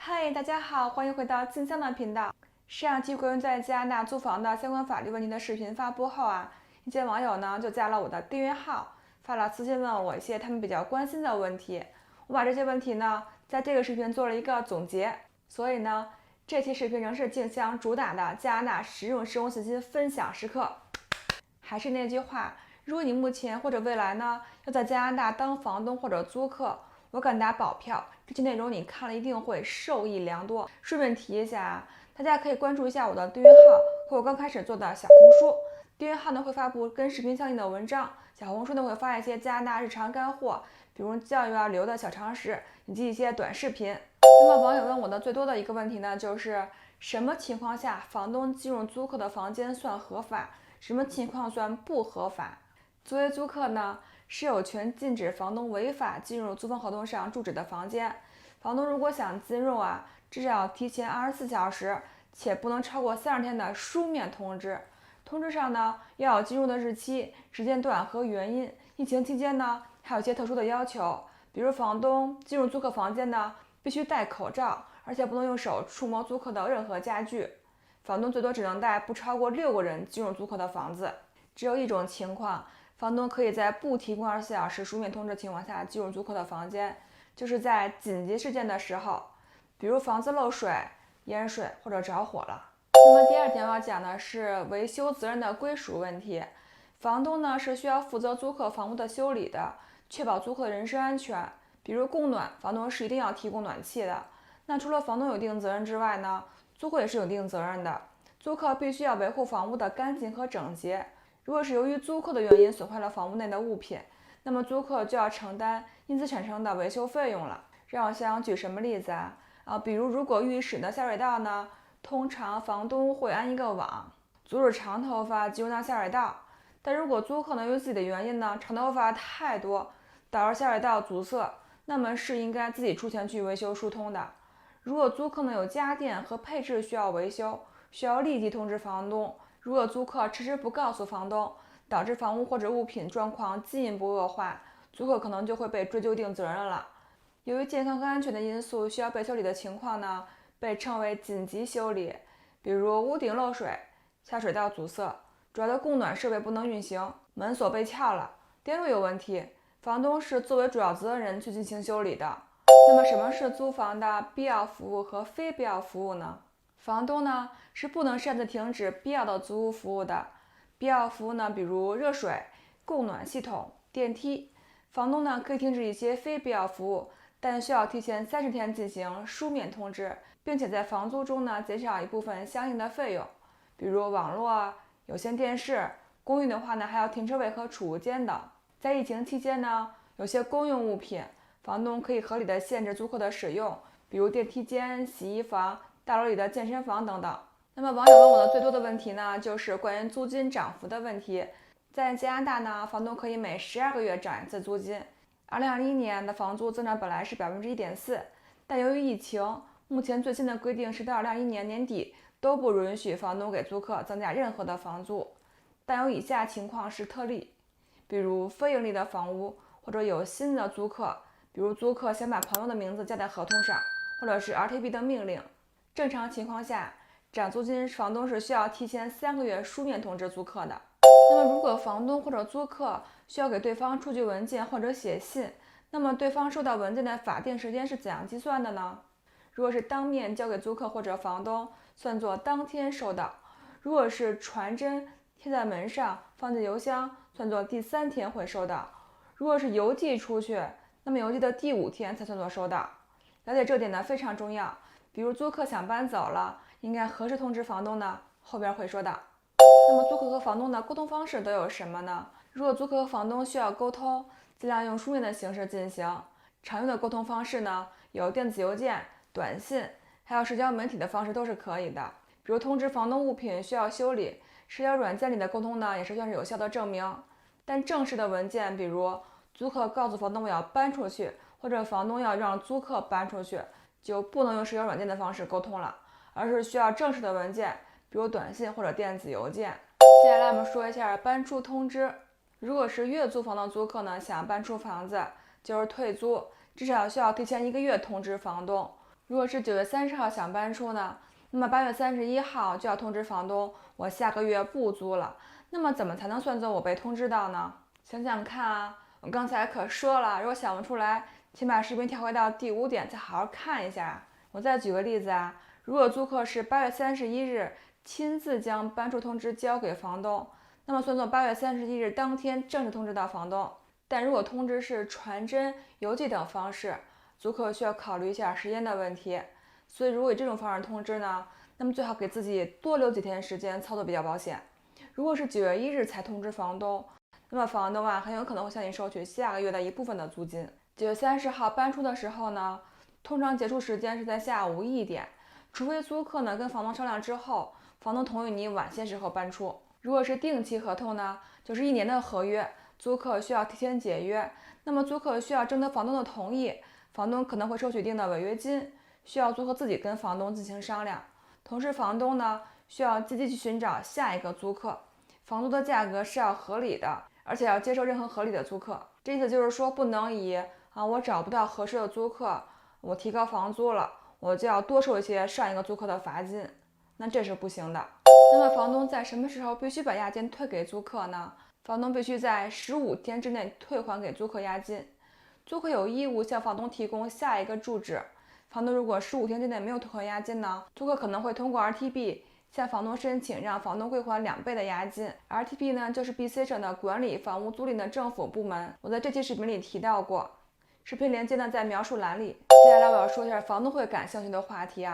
嗨，大家好，欢迎回到静香的频道。上期关于在加拿大租房的相关法律问题的视频发布后一些网友呢就加了我的订阅号，发了私信问我一些他们比较关心的问题。我把这些问题呢在这个视频做了一个总结，所以呢这期视频仍是静香主打的加拿大实用生活信息分享时刻。还是那句话，如果你目前或者未来呢要在加拿大当房东或者租客，我敢打保票，这期内容你看了一定会受益良多。顺便提一下大家可以关注一下我的订阅号和我刚开始做的小红书。订阅号呢会发布跟视频相应的文章，小红书呢会发一些加拿大日常干货，比如教育旅游的小常识，以及一些短视频。那么网友问我的最多的一个问题呢，就是什么情况下房东进入租客的房间算合法？什么情况算不合法？作为租客呢，是有权禁止房东违法进入租房合同上住址的房间。房东如果想进入至少要提前24小时，且不能超过30天的书面通知。通知上呢，要有进入的日期、时间段和原因。疫情期间呢，还有一些特殊的要求，比如房东进入租客房间呢，必须戴口罩，而且不能用手触摸租客的任何家具。房东最多只能带不超过6个人进入租客的房子。只有一种情况，房东可以在不提供24小时书面通知情况下进入租客的房间，就是在紧急事件的时候，比如房子漏水、淹水或者着火了。那么第二点我要讲的是维修责任的归属问题。房东呢是需要负责租客房屋的修理的，确保租客的人身安全。比如供暖，房东是一定要提供暖气的。那除了房东有一定责任之外呢，租客也是有一定责任的。租客必须要维护房屋的干净和整洁。如果是由于租客的原因损坏了房屋内的物品，那么租客就要承担因此产生的维修费用了。让我想举什么例子比如如果浴室的下水道呢，通常房东会安一个网，阻止长头发进入到下水道。但如果租客呢由于自己的原因呢，长头发太多，导致下水道阻塞，那么是应该自己出钱去维修疏通的。如果租客呢有家电和配置需要维修，需要立即通知房东。如果租客迟迟不告诉房东，导致房屋或者物品状况进一步恶化，租客可能就会被追究一定责任了。由于健康和安全的因素需要被修理的情况呢，被称为紧急修理。比如屋顶漏水、下水道阻塞，主要的供暖设备不能运行，门锁被撬了，电路有问题，房东是作为主要责任人去进行修理的。那么什么是租房的必要服务和非必要服务呢？房东呢是不能擅自停止必要的租屋服务的。必要服务呢，比如热水、供暖系统、电梯。房东呢可以停止一些非必要服务，但需要提前30天进行书面通知，并且在房租中呢减少一部分相应的费用，比如网络、有线电视。公寓的话呢还有停车位和储物间等。在疫情期间呢，有些公用物品，房东可以合理的限制租客的使用，比如电梯间、洗衣房、大楼里的健身房等等。那么网友问我的最多的问题呢，就是关于租金涨幅的问题。在加拿大呢，房东可以每12个月涨一次租金。2021年的房租增长本来是1.4%，但由于疫情，目前最新的规定是到2021年年底都不允许房东给租客增加任何的房租。但有以下情况是特例，比如非盈利的房屋，或者有新的租客，比如租客想把朋友的名字加在合同上，或者是 RTB 的命令。正常情况下，涨租金房东是需要提前3个月书面通知租客的。那么如果房东或者租客需要给对方出具文件或者写信，那么对方收到文件的法定时间是怎样计算的呢？如果是当面交给租客或者房东，算作当天收到；如果是传真贴在门上放进邮箱，算作第3天会收到；如果是邮寄出去，那么邮寄的第5天才算作收到。了解这点呢非常重要。比如租客想搬走了，应该何时通知房东呢？后边会说到。那么租客和房东的沟通方式都有什么呢？如果租客和房东需要沟通，尽量用书面的形式进行。常用的沟通方式呢，有电子邮件、短信，还有社交媒体的方式都是可以的。比如通知房东物品需要修理，社交软件里的沟通呢，也是算是有效的证明。但正式的文件，比如租客告诉房东我要搬出去，或者房东要让租客搬出去，就不能用社交软件的方式沟通了，而是需要正式的文件，比如短信或者电子邮件。接下来我们说一下搬出通知。如果是月租房的租客呢，想搬出房子，就是退租，至少需要提前1个月通知房东。如果是9月30号想搬出呢，那么8月31号就要通知房东，我下个月不租了。那么怎么才能算作我被通知到呢？想想看啊，我刚才可说了，如果想不出来，请把视频跳回到第5点，再好好看一下。我再举个例子啊，如果租客是8月31日亲自将搬出通知交给房东，那么算作8月31日当天正式通知到房东。但如果通知是传真、邮寄等方式，租客需要考虑一下时间的问题。所以如果以这种方式通知呢，那么最好给自己多留几天时间操作比较保险。如果是9月1日才通知房东，那么房东很有可能会向你收取下个月的一部分的租金。9月30号搬出的时候呢，通常结束时间是在下午1点，除非租客跟房东商量之后，房东同意你晚些时候搬出。如果是定期合同呢，就是1年的合约，租客需要提前解约，那么租客需要征得房东的同意，房东可能会收取一定的违约金，需要租客自己跟房东进行商量。同时房东呢，需要积极去寻找下一个租客，房租的价格是要合理的，而且要接受任何合理的租客。这意思就是说，不能以我找不到合适的租客，我提高房租了，我就要多收一些上一个租客的罚金，那这是不行的。那么房东在什么时候必须把押金退给租客呢？房东必须在15天之内退还给租客押金。租客有义务向房东提供下一个住址。房东如果15天之内没有退还押金呢，租客可能会通过 RTB 向房东申请让房东归还2倍的押金。RTB 呢，就是 BC 省的管理房屋租赁的政府部门，我在这期视频里提到过，视频连接呢在描述栏里。接下来我要说一下房东会感兴趣的话题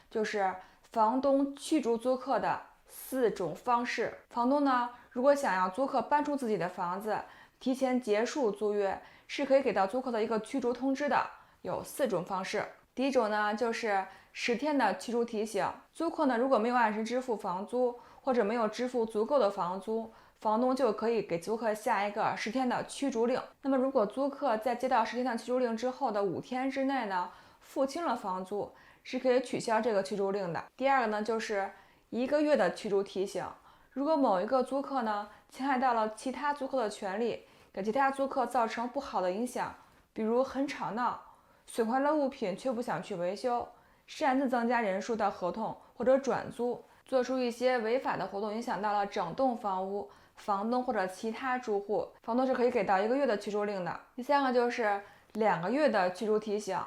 就是房东驱逐租客的4种方式。房东呢，如果想要租客搬出自己的房子，提前结束租约，是可以给到租客的一个驱逐通知的，有4种方式。第一种呢，就是10天的驱逐提醒。租客呢，如果没有按时支付房租，或者没有支付足够的房租，房东就可以给租客下一个10天的驱逐令。那么如果租客在接到10天的驱逐令之后的5天之内呢，付清了房租，是可以取消这个驱逐令的。第二个呢，就是1个月的驱逐提醒。如果某一个租客呢，侵害到了其他租客的权利，给其他租客造成不好的影响，比如很吵闹，损坏了物品却不想去维修，擅自增加人数的合同或者转租，做出一些违法的活动，影响到了整栋房屋、房东或者其他住户，房东是可以给到1个月的驱逐令的。第三个就是2个月的驱逐提醒。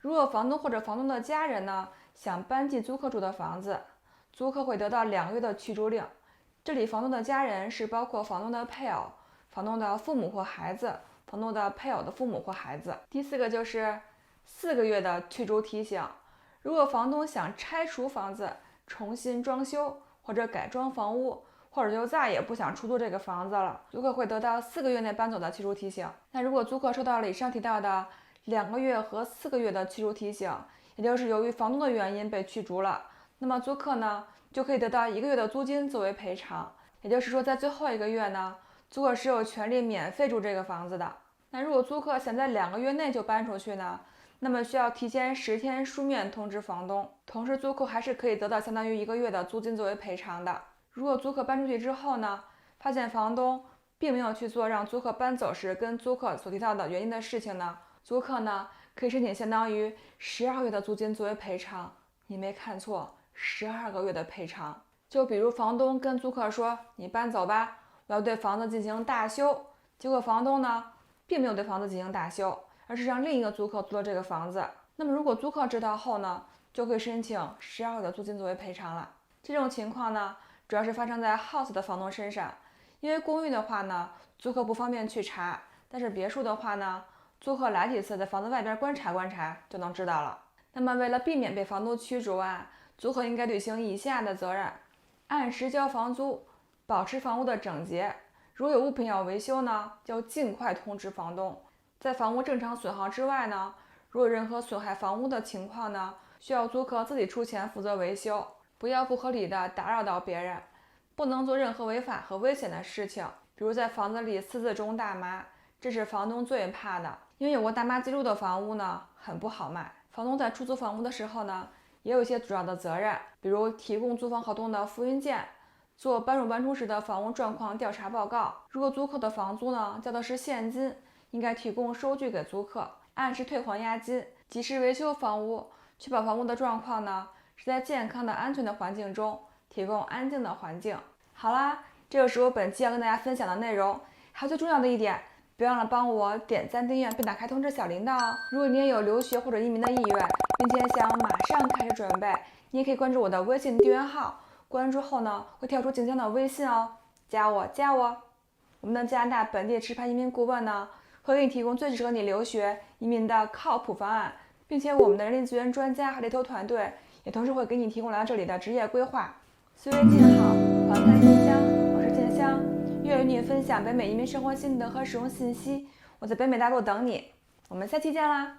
如果房东或者房东的家人呢，想搬进租客住的房子，租客会得到2个月的驱逐令。这里房东的家人是包括房东的配偶、房东的父母或孩子、房东的配偶的父母或孩子。第4个就是4个月的驱逐提醒。如果房东想拆除房子，重新装修或者改装房屋，或者就再也不想出租这个房子了，租客会得到4个月内搬走的驱逐提醒。那如果租客收到了以上提到的2个月和4个月的驱逐提醒，也就是由于房东的原因被驱逐了，那么租客呢就可以得到1个月的租金作为赔偿。也就是说，在最后1个月呢，租客是有权利免费住这个房子的。那如果租客想在2个月内就搬出去呢，那么需要提前10天书面通知房东，同时租客还是可以得到相当于1个月的租金作为赔偿的。如果租客搬出去之后呢，发现房东并没有去做让租客搬走时跟租客所提到的原因的事情呢，租客呢可以申请相当于12个月的租金作为赔偿。你没看错，12个月的赔偿。就比如房东跟租客说，你搬走吧，我要对房子进行大修，结果房东呢并没有对房子进行大修，而是让另一个租客租了这个房子。那么如果租客知道后呢，就可以申请12个月的租金作为赔偿了。这种情况呢，主要是发生在 house 的房东身上，因为公寓的话呢，租客不方便去查，但是别墅的话呢，租客来几次在房子外边观察观察就能知道了。那么为了避免被房东驱逐租客应该履行以下的责任：按时交房租，保持房屋的整洁。如有物品要维修呢，就尽快通知房东。在房屋正常损耗之外呢，如有任何损害房屋的情况呢，需要租客自己出钱负责维修。不要不合理的打扰到别人，不能做任何违法和危险的事情，比如在房子里私自种大麻，这是房东最怕的。因为有过大麻记录的房屋呢，很不好卖。房东在出租房屋的时候呢，也有一些主要的责任，比如提供租房合同的复印件，做搬入搬出时的房屋状况调查报告。如果租客的房租呢交的是现金，应该提供收据给租客，按时退还押金，及时维修房屋，确保房屋的状况呢是在健康的、安全的环境中提供安静的环境。好啦，这就是我本期要跟大家分享的内容。还有最重要的一点，别忘了帮我点赞、订阅并打开通知小铃铛哦。如果你也有留学或者移民的意愿，并且想马上开始准备，你也可以关注我的微信订阅号。关注后呢，会跳出静香的微信哦，加我。我们的加拿大本地持牌移民顾问呢，会给你提供最适合你留学移民的靠谱方案，并且我们的人力资源专家和猎头团队也同时会给你提供来到这里的职业规划。岁月静好，环看静香，我是静香，愿与你分享北美移民生活心得和使用信息。我在北美大陆等你，我们下期见啦！